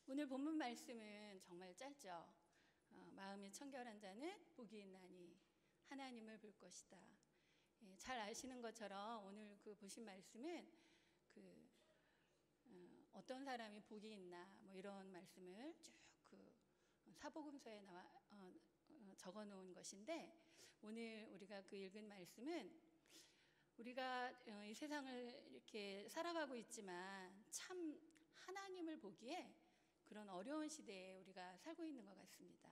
오늘 본문 말씀은 정말 짧죠. 마음이 청결한 자는 복이 있나니 하나님을 볼 것이다. 잘 아시는 것처럼 오늘 보신 말씀은 어떤 사람이 복이 있나 뭐 이런 말씀을 쭉 사복음서에 적어 놓은 것인데, 오늘 우리가 읽은 말씀은 우리가 이 세상을 이렇게 살아가고 있지만 참 하나님을 보기에 그런 어려운 시대에 우리가 살고 있는 것 같습니다.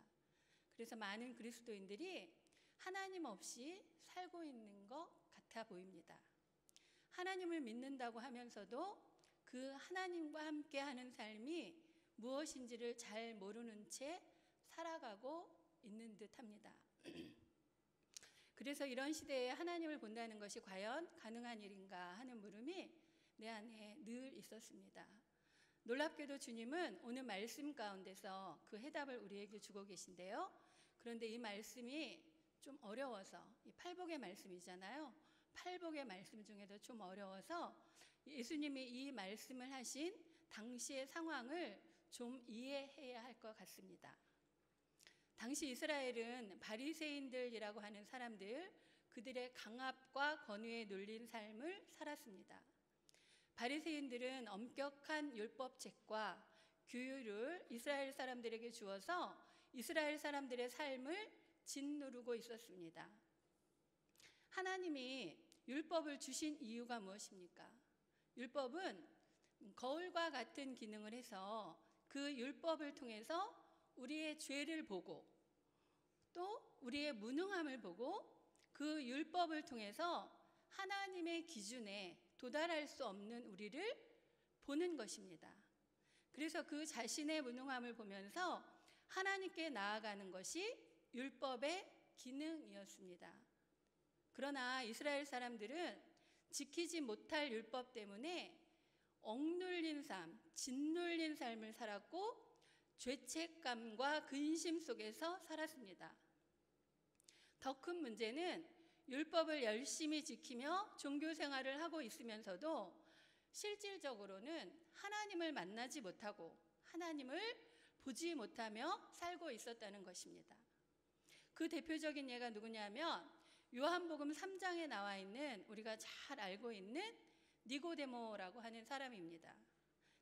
그래서 많은 그리스도인들이 하나님 없이 살고 있는 것 같아 보입니다. 하나님을 믿는다고 하면서도 그 하나님과 함께 하는 삶이 무엇인지를 잘 모르는 채 살아가고 있는 듯 합니다. 그래서 이런 시대에 하나님을 본다는 것이 과연 가능한 일인가 하는 물음이 내 안에 늘 있었습니다. 놀랍게도 주님은 오늘 말씀 가운데서 그 해답을 우리에게 주고 계신데요. 그런데 이 말씀이 좀 어려워서, 이 팔복의 말씀이잖아요. 팔복의 말씀 중에도 좀 어려워서 예수님이 이 말씀을 하신 당시의 상황을 좀 이해해야 할 것 같습니다. 당시 이스라엘은 바리새인들이라고 하는 사람들, 그들의 강압과 권위에 눌린 삶을 살았습니다. 바리새인들은 엄격한 율법책과 규율을 이스라엘 사람들에게 주어서 이스라엘 사람들의 삶을 짓누르고 있었습니다. 하나님이 율법을 주신 이유가 무엇입니까? 율법은 거울과 같은 기능을 해서 그 율법을 통해서 우리의 죄를 보고 또 우리의 무능함을 보고 그 율법을 통해서 하나님의 기준에 도달할 수 없는 우리를 보는 것입니다. 그래서 그 자신의 무능함을 보면서 하나님께 나아가는 것이 율법의 기능이었습니다. 그러나 이스라엘 사람들은 지키지 못할 율법 때문에 억눌린 삶, 짓눌린 삶을 살았고 죄책감과 근심 속에서 살았습니다. 더 큰 문제는 율법을 열심히 지키며 종교 생활을 하고 있으면서도 실질적으로는 하나님을 만나지 못하고 하나님을 보지 못하며 살고 있었다는 것입니다. 그 대표적인 예가 누구냐면 요한복음 3장에 나와 있는, 우리가 잘 알고 있는 니고데모라고 하는 사람입니다.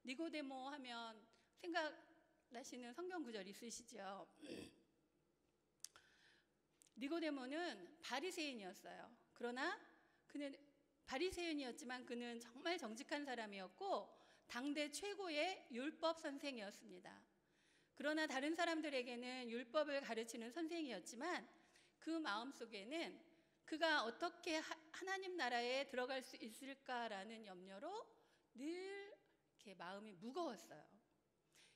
니고데모 하면 생각나시는 성경 구절 있으시죠? 니고데모는 바리새인이었어요. 그러나 그는 바리새인이었지만 그는 정말 정직한 사람이었고 당대 최고의 율법 선생이었습니다. 그러나 다른 사람들에게는 율법을 가르치는 선생이었지만 그 마음속에는 그가 어떻게 하나님 나라에 들어갈 수 있을까라는 염려로 늘 이렇게 마음이 무거웠어요.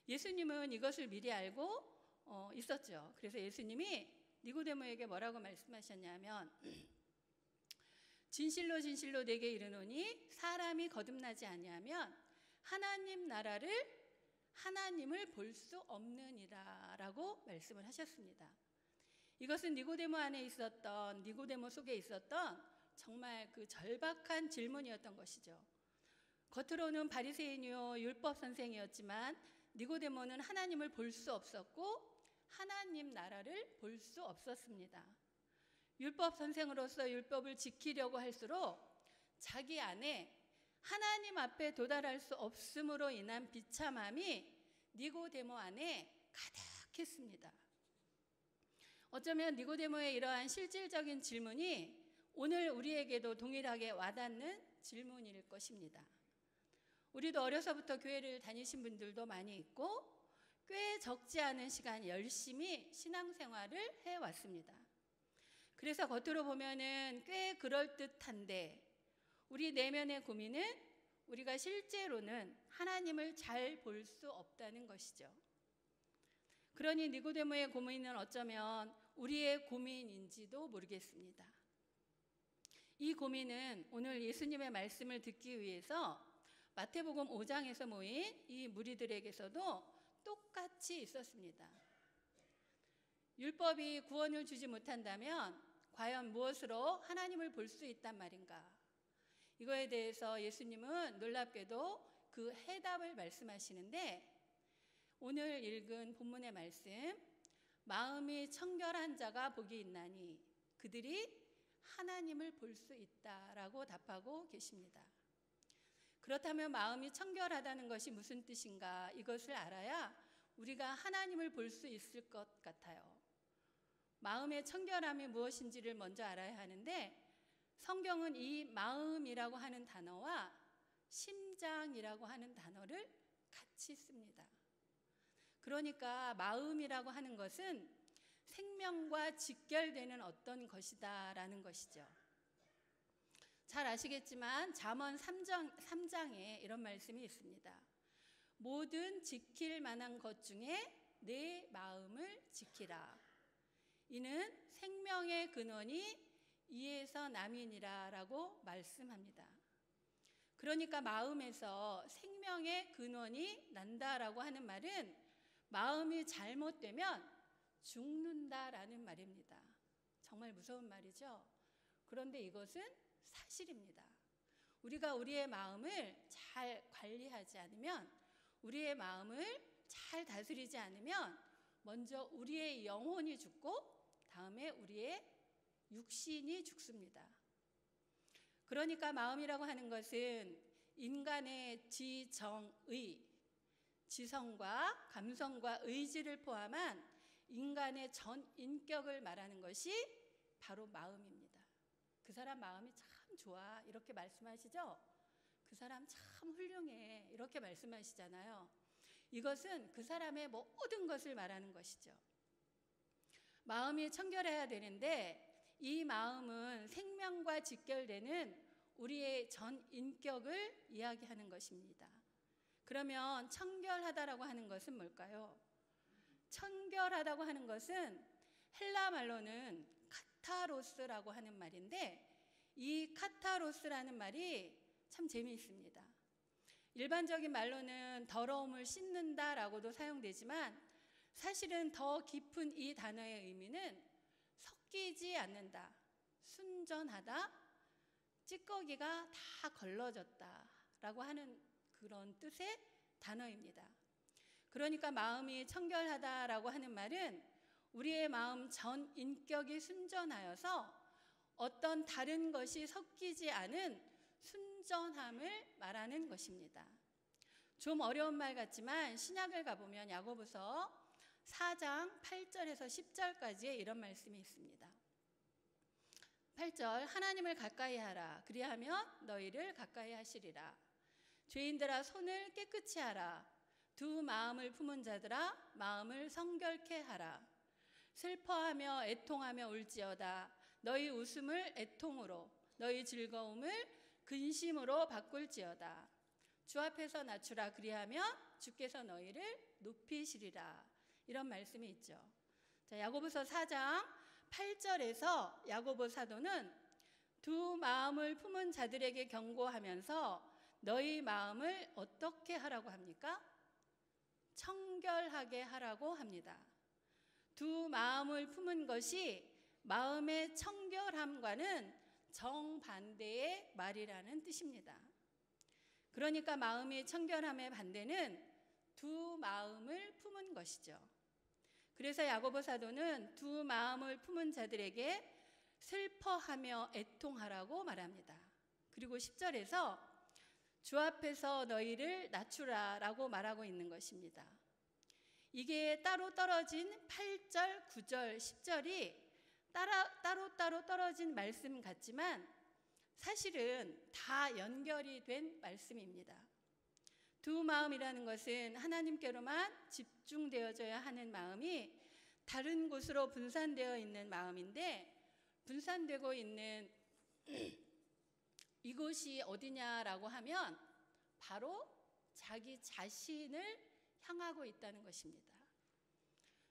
예수님은 이것을 미리 알고 있었죠. 그래서 예수님이 니고데모에게 뭐라고 말씀하셨냐면, 진실로 진실로 내게 이르노니 사람이 거듭나지 아니하면 하나님을 볼 수 없느니라 라고 말씀을 하셨습니다. 이것은 니고데모 속에 있었던 정말 그 절박한 질문이었던 것이죠. 겉으로는 바리새인이요 율법 선생이었지만 니고데모는 하나님을 볼 수 없었고 하나님 나라를 볼 수 없었습니다. 율법 선생으로서 율법을 지키려고 할수록 자기 안에 하나님 앞에 도달할 수 없음으로 인한 비참함이 니고데모 안에 가득했습니다. 어쩌면 니고데모의 이러한 실질적인 질문이 오늘 우리에게도 동일하게 와닿는 질문일 것입니다. 우리도 어려서부터 교회를 다니신 분들도 많이 있고 꽤 적지 않은 시간 열심히 신앙생활을 해왔습니다. 그래서 겉으로 보면은 꽤 그럴듯한데 우리 내면의 고민은 우리가 실제로는 하나님을 잘 볼 수 없다는 것이죠. 그러니 니고데모의 고민은 어쩌면 우리의 고민인지도 모르겠습니다. 이 고민은 오늘 예수님의 말씀을 듣기 위해서 마태복음 5장에서 모인 이 무리들에게서도 똑같이 있었습니다. 율법이 구원을 주지 못한다면 과연 무엇으로 하나님을 볼 수 있단 말인가? 이거에 대해서 예수님은 놀랍게도 그 해답을 말씀하시는데 오늘 읽은 본문의 말씀, 마음이 청결한 자가 복이 있나니 그들이 하나님을 볼 수 있다라고 답하고 계십니다. 그렇다면 마음이 청결하다는 것이 무슨 뜻인가? 이것을 알아야 우리가 하나님을 볼 수 있을 것 같아요. 마음의 청결함이 무엇인지를 먼저 알아야 하는데 성경은 이 마음이라고 하는 단어와 심장이라고 하는 단어를 같이 씁니다. 그러니까 마음이라고 하는 것은 생명과 직결되는 어떤 것이다라는 것이죠. 잘 아시겠지만 잠언 3장에 이런 말씀이 있습니다. 모든 지킬 만한 것 중에 내 마음을 지키라. 이는 생명의 근원이 이에서 남이니라 라고 말씀합니다. 그러니까 마음에서 생명의 근원이 난다라고 하는 말은 마음이 잘못되면 죽는다라는 말입니다. 정말 무서운 말이죠. 그런데 이것은 사실입니다. 우리가 우리의 마음을 잘 관리하지 않으면, 우리의 마음을 잘 다스리지 않으면 먼저 우리의 영혼이 죽고 다음에 우리의 육신이 죽습니다. 그러니까 마음이라고 하는 것은 인간의 지정의, 지성과 감성과 의지를 포함한 인간의 전 인격을 말하는 것이 바로 마음입니다. 그 사람 마음이 참 좋아 이렇게 말씀하시죠? 그 사람 참 훌륭해 이렇게 말씀하시잖아요. 이것은 그 사람의 모든 것을 말하는 것이죠. 마음이 청결해야 되는데 이 마음은 생명과 직결되는 우리의 전 인격을 이야기하는 것입니다. 그러면 청결하다라고 하는 것은 뭘까요? 청결하다고 하는 것은 헬라 말로는 카타로스라고 하는 말인데 이 카타로스라는 말이 참 재미있습니다. 일반적인 말로는 더러움을 씻는다라고도 사용되지만 사실은 더 깊은 이 단어의 의미는 섞이지 않는다, 순전하다, 찌꺼기가 다 걸러졌다라고 하는 그런 뜻의 단어입니다. 그러니까 마음이 청결하다라고 하는 말은 우리의 마음 전 인격이 순전하여서 어떤 다른 것이 섞이지 않은 순전함을 말하는 것입니다. 좀 어려운 말 같지만 신약을 가보면 야고보서 4장 8절에서 10절까지의 이런 말씀이 있습니다. 8절, 하나님을 가까이 하라. 그리하면 너희를 가까이 하시리라. 죄인들아 손을 깨끗이 하라. 두 마음을 품은 자들아 마음을 성결케 하라. 슬퍼하며 애통하며 울지어다. 너희 웃음을 애통으로, 너희 즐거움을 근심으로 바꿀지어다. 주 앞에서 낮추라. 그리하면 주께서 너희를 높이시리라. 이런 말씀이 있죠. 자, 야고보서 4장 8절에서 야고보 사도는 두 마음을 품은 자들에게 경고하면서 너희 마음을 어떻게 하라고 합니까? 청결하게 하라고 합니다. 두 마음을 품은 것이 마음의 청결함과는 정반대의 말이라는 뜻입니다. 그러니까 마음의 청결함의 반대는 두 마음을 품은 것이죠. 그래서 야고보 사도는 두 마음을 품은 자들에게 슬퍼하며 애통하라고 말합니다. 그리고 10절에서 주 앞에서 너희를 낮추라 라고 말하고 있는 것입니다. 이게 따로 떨어진 8절, 9절, 10절이 따로 떨어진 말씀 같지만 사실은 다 연결이 된 말씀입니다. 두 마음이라는 것은 하나님께로만 집중되어져야 하는 마음이 다른 곳으로 분산되어 있는 마음인데 분산되고 있는 이곳이 어디냐라고 하면 바로 자기 자신을 향하고 있다는 것입니다.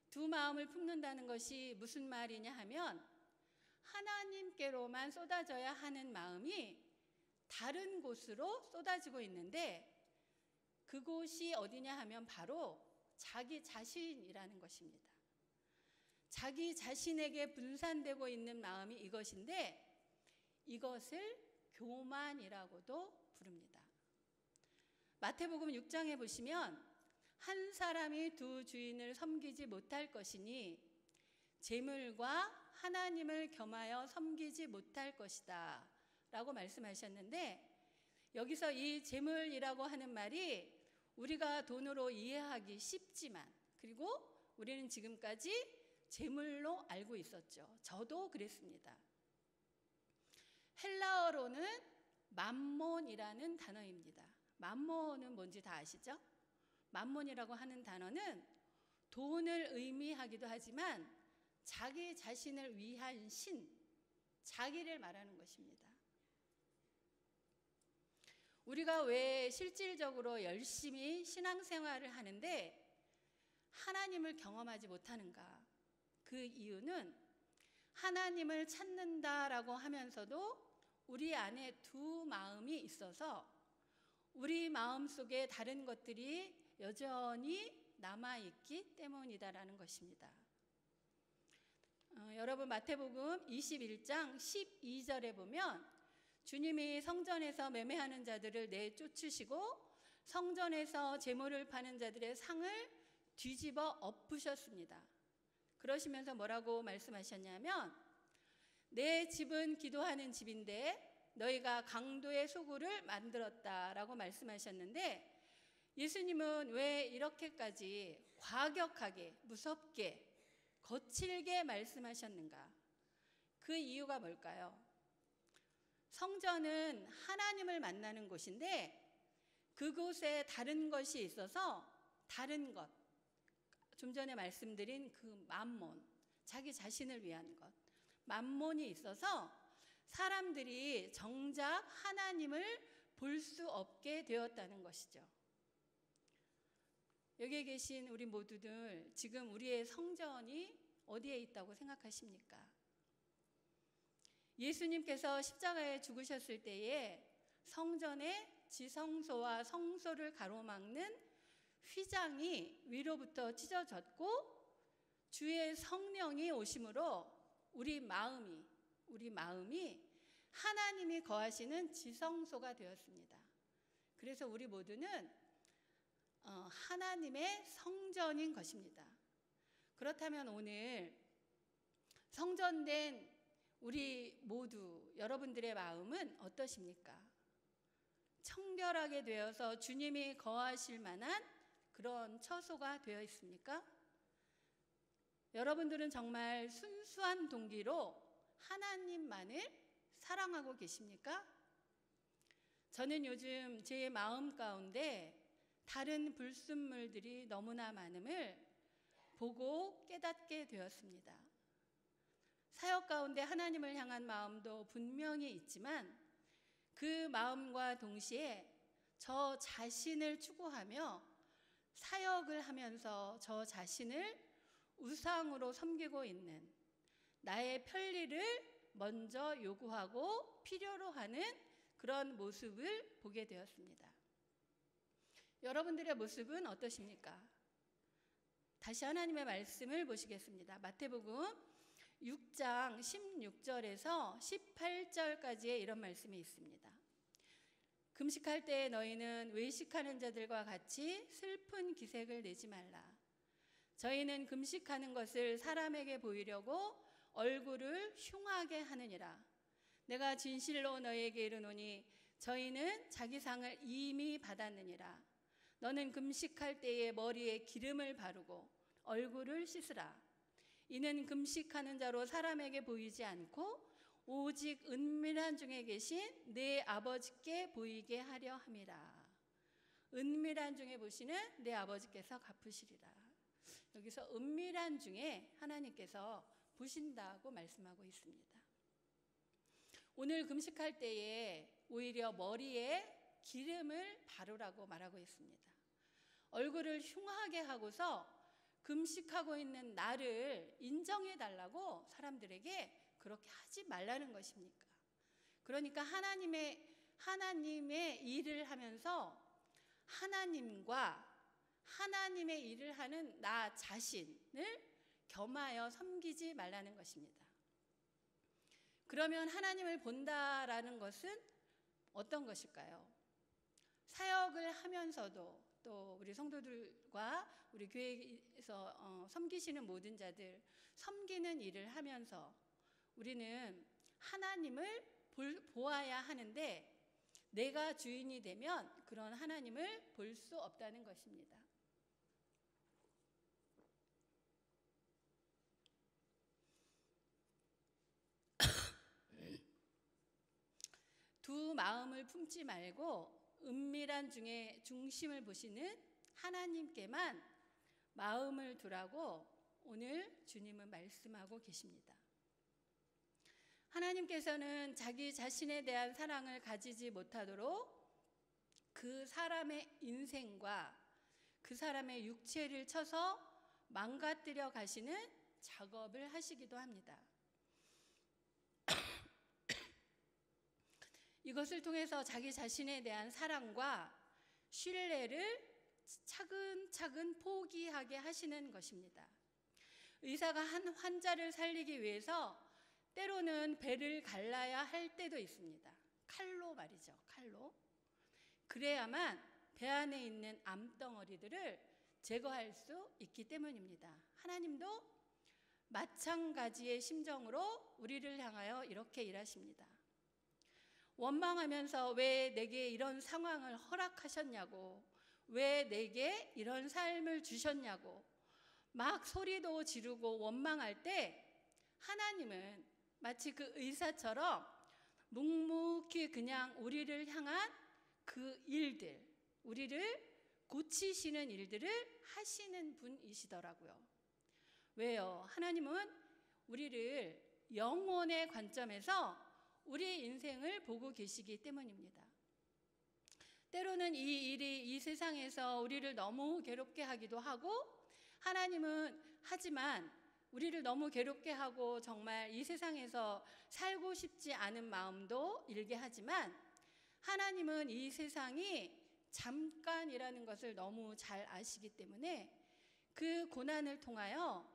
두 마음을 품는다는 것이 무슨 말이냐 하면 하나님께로만 쏟아져야 하는 마음이 다른 곳으로 쏟아지고 있는데 그곳이 어디냐 하면 바로 자기 자신이라는 것입니다. 자기 자신에게 분산되고 있는 마음이 이것인데 이것을 교만이라고도 부릅니다. 마태복음 6장에 보시면 한 사람이 두 주인을 섬기지 못할 것이니 재물과 하나님을 겸하여 섬기지 못할 것이다 라고 말씀하셨는데, 여기서 이 재물이라고 하는 말이 우리가 돈으로 이해하기 쉽지만, 그리고 우리는 지금까지 재물로 알고 있었죠. 저도 그랬습니다. 헬라어로는 맘몬이라는 단어입니다. 맘몬은 뭔지 다 아시죠? 맘몬이라고 하는 단어는 돈을 의미하기도 하지만 자기 자신을 위한 신, 자기를 말하는 것입니다. 우리가 왜 실질적으로 열심히 신앙생활을 하는데 하나님을 경험하지 못하는가? 그 이유는 하나님을 찾는다라고 하면서도 우리 안에 두 마음이 있어서 우리 마음 속에 다른 것들이 여전히 남아있기 때문이다라는 것입니다. 여러분, 마태복음 21장 12절에 보면 주님이 성전에서 매매하는 자들을 내쫓으시고 성전에서 재물을 파는 자들의 상을 뒤집어 엎으셨습니다. 그러시면서 뭐라고 말씀하셨냐면, 내 집은 기도하는 집인데 너희가 강도의 소굴을 만들었다라고 말씀하셨는데, 예수님은 왜 이렇게까지 과격하게, 무섭게, 거칠게 말씀하셨는가? 그 이유가 뭘까요? 성전은 하나님을 만나는 곳인데 그곳에 다른 것이 있어서 다른 것, 좀 전에 말씀드린 그 맘몬, 자기 자신을 위한 것, 맘몬이 있어서 사람들이 정작 하나님을 볼 수 없게 되었다는 것이죠. 여기에 계신 우리 모두들, 지금 우리의 성전이 어디에 있다고 생각하십니까? 예수님께서 십자가에 죽으셨을 때에 성전의 지성소와 성소를 가로막는 휘장이 위로부터 찢어졌고 주의 성령이 오심으로 우리 마음이 하나님이 거하시는 지성소가 되었습니다. 그래서 우리 모두는 하나님의 성전인 것입니다. 그렇다면 오늘 성전된 우리 모두, 여러분들의 마음은 어떠십니까? 청결하게 되어서 주님이 거하실 만한 그런 처소가 되어 있습니까? 여러분들은 정말 순수한 동기로 하나님만을 사랑하고 계십니까? 저는 요즘 제 마음 가운데 다른 불순물들이 너무나 많음을 보고 깨닫게 되었습니다. 사역 가운데 하나님을 향한 마음도 분명히 있지만 그 마음과 동시에 저 자신을 추구하며 사역을 하면서 저 자신을 우상으로 섬기고 있는, 나의 편리를 먼저 요구하고 필요로 하는 그런 모습을 보게 되었습니다. 여러분들의 모습은 어떠십니까? 다시 하나님의 말씀을 보시겠습니다. 마태복음 6장 16절에서 18절까지의 이런 말씀이 있습니다. 금식할 때 너희는 외식하는 자들과 같이 슬픈 기색을 내지 말라. 저희는 금식하는 것을 사람에게 보이려고 얼굴을 흉하게 하느니라. 내가 진실로 너희에게 이르노니 저희는 자기 상을 이미 받았느니라. 너는 금식할 때에 머리에 기름을 바르고 얼굴을 씻으라. 이는 금식하는 자로 사람에게 보이지 않고 오직 은밀한 중에 계신 내 아버지께 보이게 하려 함이라. 은밀한 중에 보시는 내 아버지께서 갚으시리라. 여기서 은밀한 중에 하나님께서 보신다고 말씀하고 있습니다. 오늘 금식할 때에 오히려 머리에 기름을 바르라고 말하고 있습니다. 얼굴을 흉하게 하고서 금식하고 있는 나를 인정해 달라고 사람들에게 그렇게 하지 말라는 것입니까? 그러니까 하나님의 일을 하면서 하나님과 하나님의 일을 하는 나 자신을 겸하여 섬기지 말라는 것입니다. 그러면 하나님을 본다라는 것은 어떤 것일까요? 사역을 하면서도 또 우리 성도들과 우리 교회에서 섬기시는 모든 자들 섬기는 일을 하면서 우리는 하나님을 보아야 하는데 내가 주인이 되면 그런 하나님을 볼 수 없다는 것입니다. 두 마음을 품지 말고 은밀한 중에 중심을 보시는 하나님께만 마음을 두라고 오늘 주님은 말씀하고 계십니다. 하나님께서는 자기 자신에 대한 사랑을 가지지 못하도록 그 사람의 인생과 그 사람의 육체를 쳐서 망가뜨려 가시는 작업을 하시기도 합니다. 이것을 통해서 자기 자신에 대한 사랑과 신뢰를 차근차근 포기하게 하시는 것입니다. 의사가 한 환자를 살리기 위해서 때로는 배를 갈라야 할 때도 있습니다. 칼로 말이죠. 칼로. 그래야만 배 안에 있는 암덩어리들을 제거할 수 있기 때문입니다. 하나님도 마찬가지의 심정으로 우리를 향하여 이렇게 일하십니다. 원망하면서 왜 내게 이런 상황을 허락하셨냐고, 왜 내게 이런 삶을 주셨냐고 막 소리도 지르고 원망할 때 하나님은 마치 그 의사처럼 묵묵히 그냥 우리를 향한 그 일들, 우리를 고치시는 일들을 하시는 분이시더라고요. 왜요? 하나님은 우리를 영혼의 관점에서 우리 인생을 보고 계시기 때문입니다. 때로는 이 일이 이 세상에서 우리를 너무 괴롭게 하기도 하고, 하나님은 하지만 우리를 너무 괴롭게 하고 정말 이 세상에서 살고 싶지 않은 마음도 일게 하지만, 하나님은 이 세상이 잠깐이라는 것을 너무 잘 아시기 때문에 그 고난을 통하여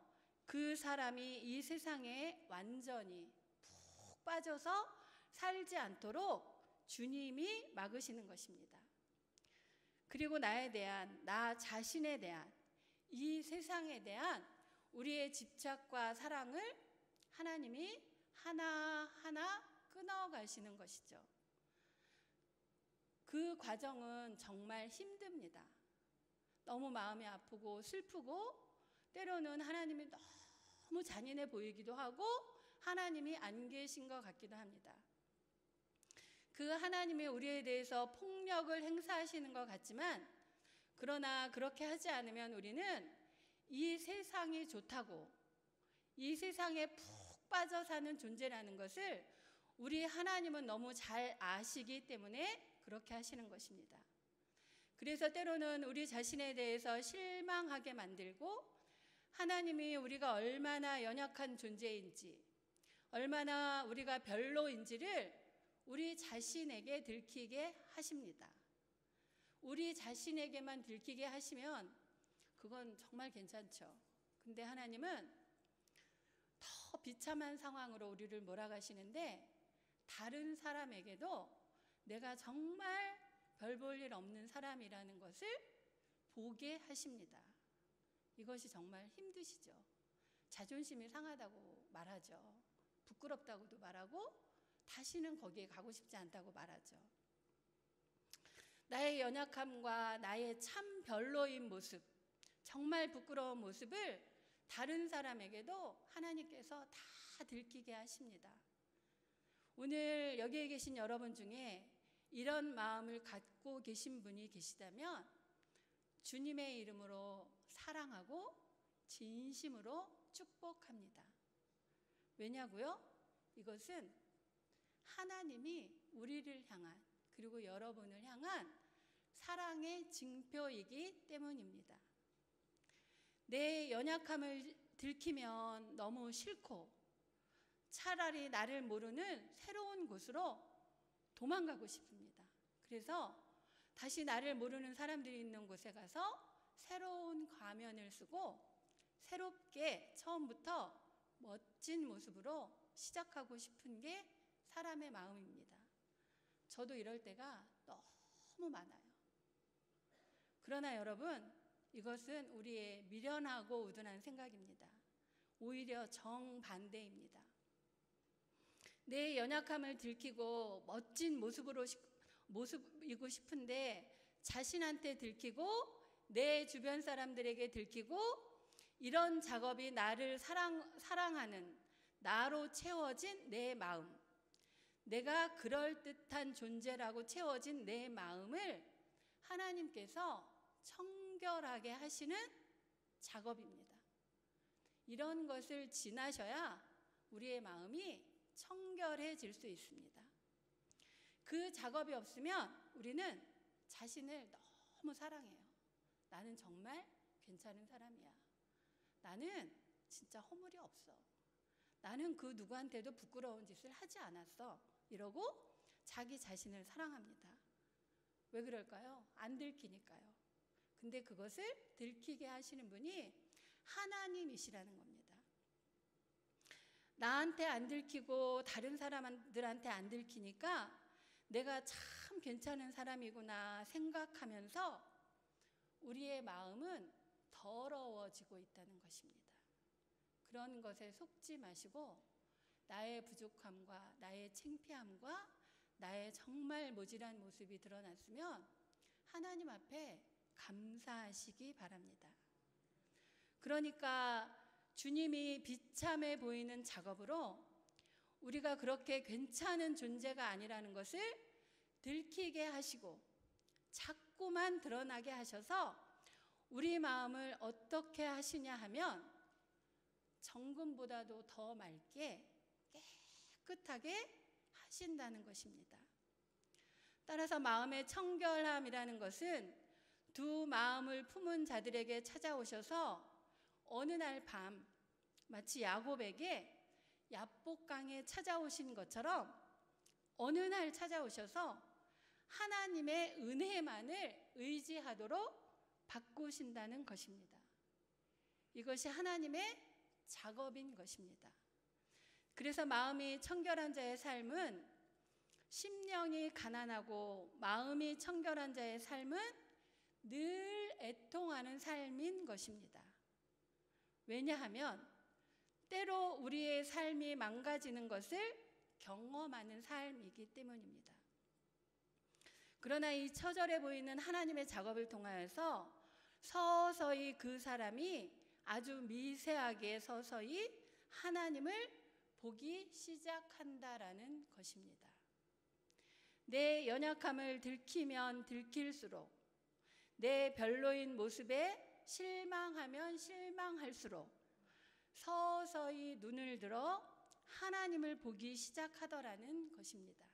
그 사람이 이 세상에 완전히 푹 빠져서 살지 않도록 주님이 막으시는 것입니다. 그리고 나에 대한, 나 자신에 대한, 이 세상에 대한 우리의 집착과 사랑을 하나님이 하나하나 끊어가시는 것이죠. 그 과정은 정말 힘듭니다. 너무 마음이 아프고 슬프고 때로는 하나님이 너무 잔인해 보이기도 하고 하나님이 안 계신 것 같기도 합니다. 그 하나님이 우리에 대해서 폭력을 행사하시는 것 같지만, 그러나 그렇게 하지 않으면 우리는 이 세상이 좋다고, 이 세상에 푹 빠져 사는 존재라는 것을 우리 하나님은 너무 잘 아시기 때문에 그렇게 하시는 것입니다. 그래서 때로는 우리 자신에 대해서 실망하게 만들고, 하나님이 우리가 얼마나 연약한 존재인지, 얼마나 우리가 별로인지를 우리 자신에게 들키게 하십니다. 우리 자신에게만 들키게 하시면 그건 정말 괜찮죠. 근데 하나님은 더 비참한 상황으로 우리를 몰아가시는데, 다른 사람에게도 내가 정말 별 볼 일 없는 사람이라는 것을 보게 하십니다. 이것이 정말 힘드시죠. 자존심이 상하다고 말하죠. 부끄럽다고도 말하고 다시는 거기에 가고 싶지 않다고 말하죠. 나의 연약함과 나의 참 별로인 모습, 정말 부끄러운 모습을 다른 사람에게도 하나님께서 다 들키게 하십니다. 오늘 여기에 계신 여러분 중에 이런 마음을 갖고 계신 분이 계시다면 주님의 이름으로 사랑하고 진심으로 축복합니다. 왜냐고요? 이것은 하나님이 우리를 향한, 그리고 여러분을 향한 사랑의 징표이기 때문입니다. 내 연약함을 들키면 너무 싫고 차라리 나를 모르는 새로운 곳으로 도망가고 싶습니다. 그래서 다시 나를 모르는 사람들이 있는 곳에 가서 새로운 가면을 쓰고 새롭게 처음부터 멋진 모습으로 시작하고 싶은 게 사람의 마음입니다. 저도 이럴 때가 너무 많아요. 그러나 여러분, 이것은 우리의 미련하고 우둔한 생각입니다. 오히려 정반대입니다. 내 연약함을 들키고 멋진 모습이고 싶은데 자신한테 들키고 내 주변 사람들에게 들키고 이런 작업이 나를 사랑하는 나로 채워진 내 마음, 내가 그럴듯한 존재라고 채워진 내 마음을 하나님께서 청결하게 하시는 작업입니다. 이런 것을 지나셔야 우리의 마음이 청결해질 수 있습니다. 그 작업이 없으면 우리는 자신을 너무 사랑해요. 나는 정말 괜찮은 사람이야. 나는 진짜 허물이 없어. 나는 그 누구한테도 부끄러운 짓을 하지 않았어. 이러고 자기 자신을 사랑합니다. 왜 그럴까요? 안 들키니까요. 근데 그것을 들키게 하시는 분이 하나님이시라는 겁니다. 나한테 안 들키고 다른 사람들한테 안 들키니까 내가 참 괜찮은 사람이구나 생각하면서 우리의 마음은 더러워지고 있다는 것입니다. 그런 것에 속지 마시고 나의 부족함과 나의 창피함과 나의 정말 모질한 모습이 드러났으면 하나님 앞에 감사하시기 바랍니다. 그러니까 주님이 비참해 보이는 작업으로 우리가 그렇게 괜찮은 존재가 아니라는 것을 들키게 하시고 자꾸만 드러나게 하셔서 우리 마음을 어떻게 하시냐 하면 정금보다도 더 맑게 깨끗하게 하신다는 것입니다. 따라서 마음의 청결함이라는 것은 두 마음을 품은 자들에게 찾아오셔서 어느 날 밤 마치 야곱에게 야복강에 찾아오신 것처럼 어느 날 찾아오셔서 하나님의 은혜만을 의지하도록 바꾸신다는 것입니다. 이것이 하나님의 작업인 것입니다. 그래서 마음이 청결한 자의 삶은 심령이 가난하고 마음이 청결한 자의 삶은 늘 애통하는 삶인 것입니다. 왜냐하면 때로 우리의 삶이 망가지는 것을 경험하는 삶이기 때문입니다. 그러나 이 처절해 보이는 하나님의 작업을 통하여서 서서히 그 사람이 아주 미세하게 서서히 하나님을 보기 시작한다라는 것입니다. 내 연약함을 들키면 들킬수록 내 별로인 모습에 실망하면 실망할수록 서서히 눈을 들어 하나님을 보기 시작하더라는 것입니다.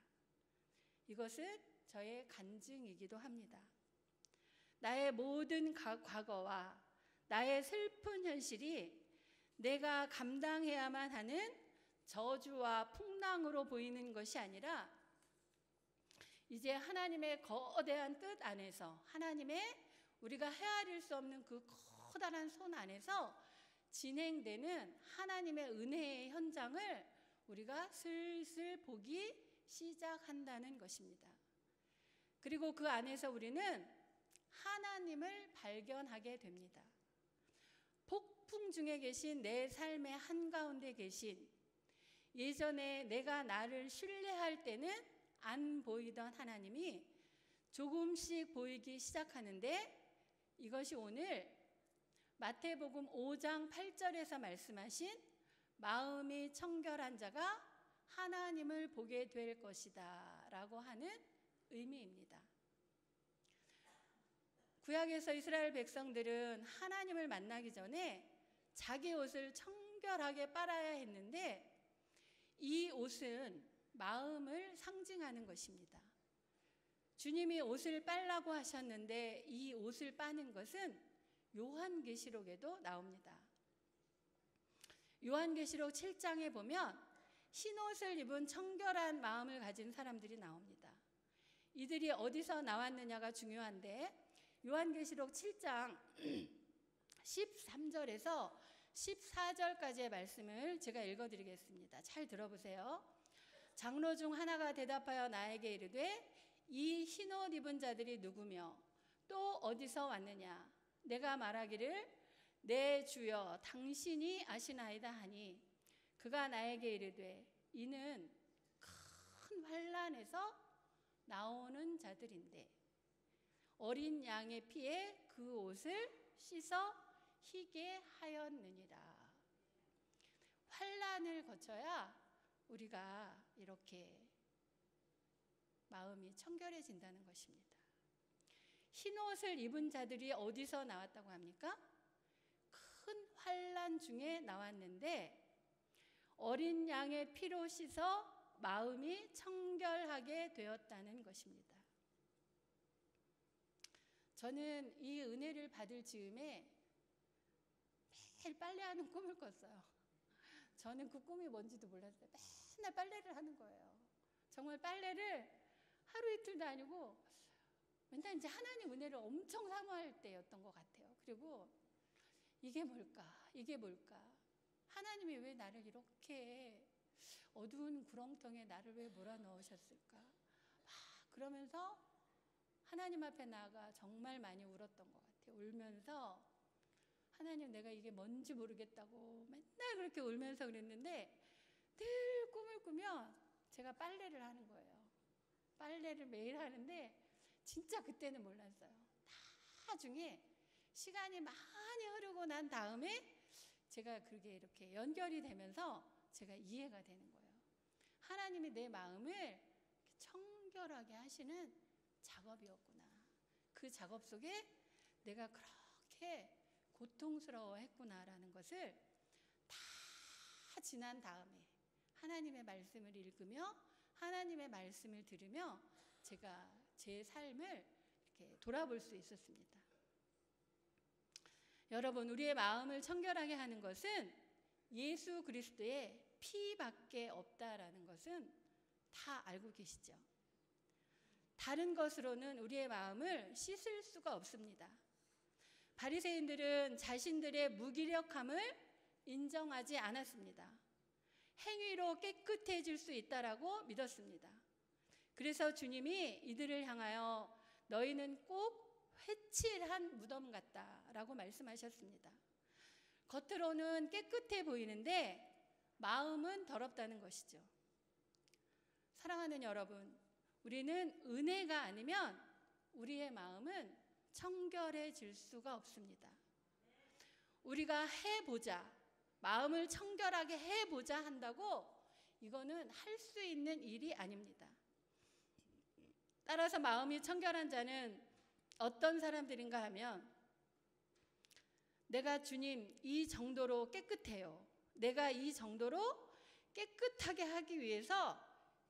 이것은 저의 간증이기도 합니다. 나의 모든 과거와 나의 슬픈 현실이 내가 감당해야만 하는 저주와 풍랑으로 보이는 것이 아니라 이제 하나님의 거대한 뜻 안에서 하나님의 우리가 헤아릴 수 없는 그 커다란 손 안에서 진행되는 하나님의 은혜의 현장을 우리가 슬슬 보기 시작한다는 것입니다. 그리고 그 안에서 우리는 하나님을 발견하게 됩니다. 폭풍 중에 계신 내 삶의 한가운데 계신 예전에 내가 나를 신뢰할 때는 안 보이던 하나님이 조금씩 보이기 시작하는데 이것이 오늘 마태복음 5장 8절에서 말씀하신 마음이 청결한 자가 하나님을 보게 될 것이다 라고 하는 의미입니다. 구약에서 이스라엘 백성들은 하나님을 만나기 전에 자기 옷을 청결하게 빨아야 했는데 이 옷은 마음을 상징하는 것입니다. 주님이 옷을 빨라고 하셨는데 이 옷을 빠는 것은 요한계시록에도 나옵니다. 요한계시록 7장에 보면 흰옷을 입은 청결한 마음을 가진 사람들이 나옵니다. 이들이 어디서 나왔느냐가 중요한데 요한계시록 7장 13절에서 14절까지의 말씀을 제가 읽어드리겠습니다. 잘 들어보세요. 장로 중 하나가 대답하여 나에게 이르되 이 흰옷 입은 자들이 누구며 또 어디서 왔느냐? 내가 말하기를 내 주여 당신이 아시나이다 하니 그가 나에게 이르되 이는 큰 환난에서 나오는 자들인데 어린 양의 피에 그 옷을 씻어 희게 하였느니라. 환난을 거쳐야 우리가 이렇게 마음이 청결해진다는 것입니다. 흰 옷을 입은 자들이 어디서 나왔다고 합니까? 큰 환난 중에 나왔는데 어린 양의 피로 씻어 마음이 청결하게 되었다는 것입니다. 저는 이 은혜를 받을 즈음에 매일 빨래하는 꿈을 꿨어요. 저는 그 꿈이 뭔지도 몰랐어요. 맨날 빨래를 하는 거예요. 정말 빨래를 하루 이틀도 아니고 맨날 이제 하나님 은혜를 엄청 사모할 때였던 것 같아요. 그리고 이게 뭘까? 이게 뭘까? 하나님이 왜 나를 이렇게 어두운 구렁텅이에 나를 왜 몰아넣으셨을까? 그러면서 하나님 앞에 나아가 정말 많이 울었던 것 같아요. 울면서 하나님 내가 이게 뭔지 모르겠다고 맨날 그렇게 울면서 그랬는데 늘 꿈을 꾸면 제가 빨래를 하는 거예요. 빨래를 매일 하는데 진짜 그때는 몰랐어요. 나중에 시간이 많이 흐르고 난 다음에 제가 그게 이렇게 연결이 되면서 제가 이해가 되는 거예요. 하나님이 내 마음을 청결하게 하시는 작업이었구나. 그 작업 속에 내가 그렇게 고통스러워했구나라는 것을 다 지난 다음에 하나님의 말씀을 읽으며 하나님의 말씀을 들으며 제가 제 삶을 이렇게 돌아볼 수 있었습니다. 여러분, 우리의 마음을 청결하게 하는 것은 예수 그리스도의 피밖에 없다라는 것은 다 알고 계시죠? 다른 것으로는 우리의 마음을 씻을 수가 없습니다. 바리새인들은 자신들의 무기력함을 인정하지 않았습니다. 행위로 깨끗해질 수 있다라고 믿었습니다. 그래서 주님이 이들을 향하여 너희는 꼭 회칠한 무덤 같다라고 말씀하셨습니다. 겉으로는 깨끗해 보이는데 마음은 더럽다는 것이죠. 사랑하는 여러분, 우리는 은혜가 아니면 우리의 마음은 청결해질 수가 없습니다. 우리가 해보자, 마음을 청결하게 해보자 한다고 이거는 할 수 있는 일이 아닙니다. 따라서 마음이 청결한 자는 어떤 사람들인가 하면 내가 주님 이 정도로 깨끗해요. 내가 이 정도로 깨끗하게 하기 위해서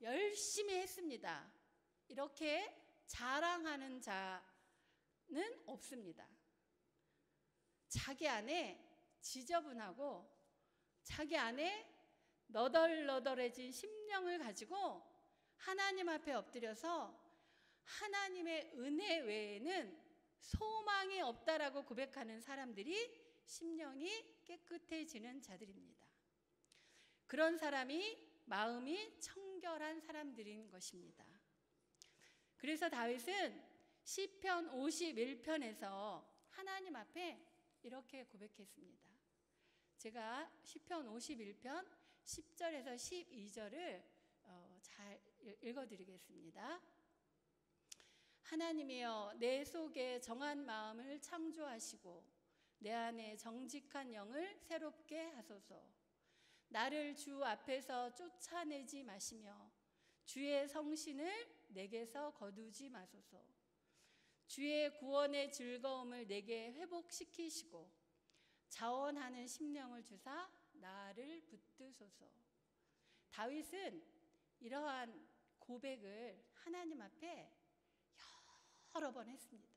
열심히 했습니다. 이렇게 자랑하는 자는 없습니다. 자기 안에 지저분하고 자기 안에 너덜너덜해진 심령을 가지고 하나님 앞에 엎드려서 하나님의 은혜 외에는 소망이 없다라고 고백하는 사람들이 심령이 깨끗해지는 자들입니다. 그런 사람이 마음이 청결한 사람들인 것입니다. 그래서 다윗은 시편 51편에서 하나님 앞에 이렇게 고백했습니다. 제가 시편 51편 10절에서 12절을 잘 읽어드리겠습니다. 하나님이여 내 속에 정한 마음을 창조하시고 내 안에 정직한 영을 새롭게 하소서. 나를 주 앞에서 쫓아내지 마시며 주의 성신을 내게서 거두지 마소서. 주의 구원의 즐거움을 내게 회복시키시고 자원하는 심령을 주사 나를 붙드소서. 다윗은 이러한 고백을 하나님 앞에 여러 번 했습니다.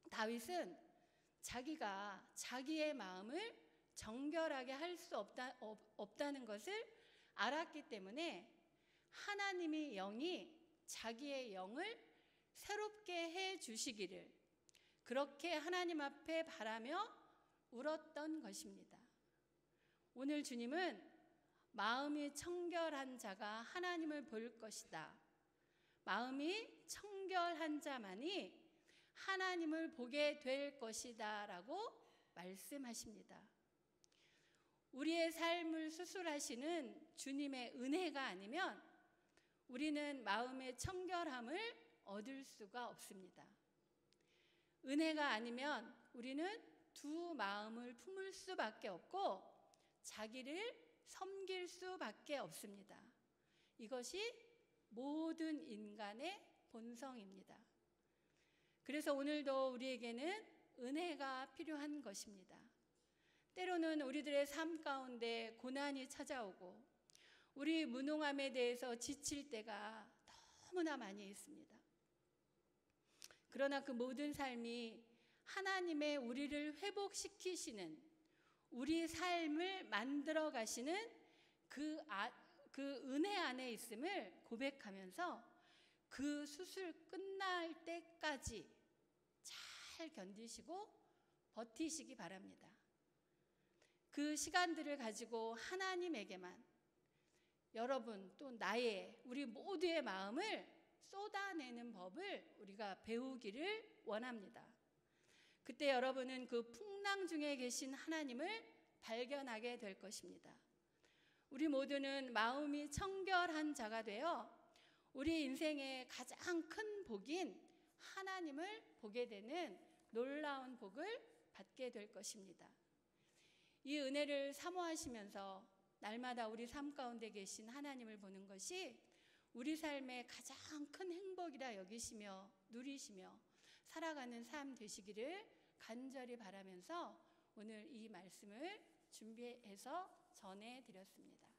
다윗은 자기가 자기의 마음을 정결하게 할 수 없다는 것을 알았기 때문에 하나님의 영이 자기의 영을 새롭게 해 주시기를 그렇게 하나님 앞에 바라며 울었던 것입니다. 오늘 주님은 마음이 청결한 자가 하나님을 볼 것이다. 마음이 청결한 자만이 하나님을 보게 될 것이다 라고 말씀하십니다. 우리의 삶을 수술하시는 주님의 은혜가 아니면 우리는 마음의 청결함을 얻을 수가 없습니다. 은혜가 아니면 우리는 두 마음을 품을 수밖에 없고 자기를 섬길 수밖에 없습니다. 이것이 모든 인간의 본성입니다. 그래서 오늘도 우리에게는 은혜가 필요한 것입니다. 때로는 우리들의 삶 가운데 고난이 찾아오고 우리 무능함에 대해서 지칠 때가 너무나 많이 있습니다. 그러나 그 모든 삶이 하나님의 우리를 회복시키시는, 우리 삶을 만들어 가시는 그 은혜 안에 있음을 고백하면서 그 수술 끝날 때까지 잘 견디시고 버티시기 바랍니다. 그 시간들을 가지고 하나님에게만 여러분 또 나의 우리 모두의 마음을 쏟아내는 법을 우리가 배우기를 원합니다. 그때 여러분은 그 풍랑 중에 계신 하나님을 발견하게 될 것입니다. 우리 모두는 마음이 청결한 자가 되어 우리 인생의 가장 큰 복인 하나님을 보게 되는 놀라운 복을 받게 될 것입니다. 이 은혜를 사모하시면서 날마다 우리 삶 가운데 계신 하나님을 보는 것이 우리 삶의 가장 큰 행복이라 여기시며 누리시며 살아가는 삶 되시기를 간절히 바라면서 오늘 이 말씀을 준비해서 전해드렸습니다.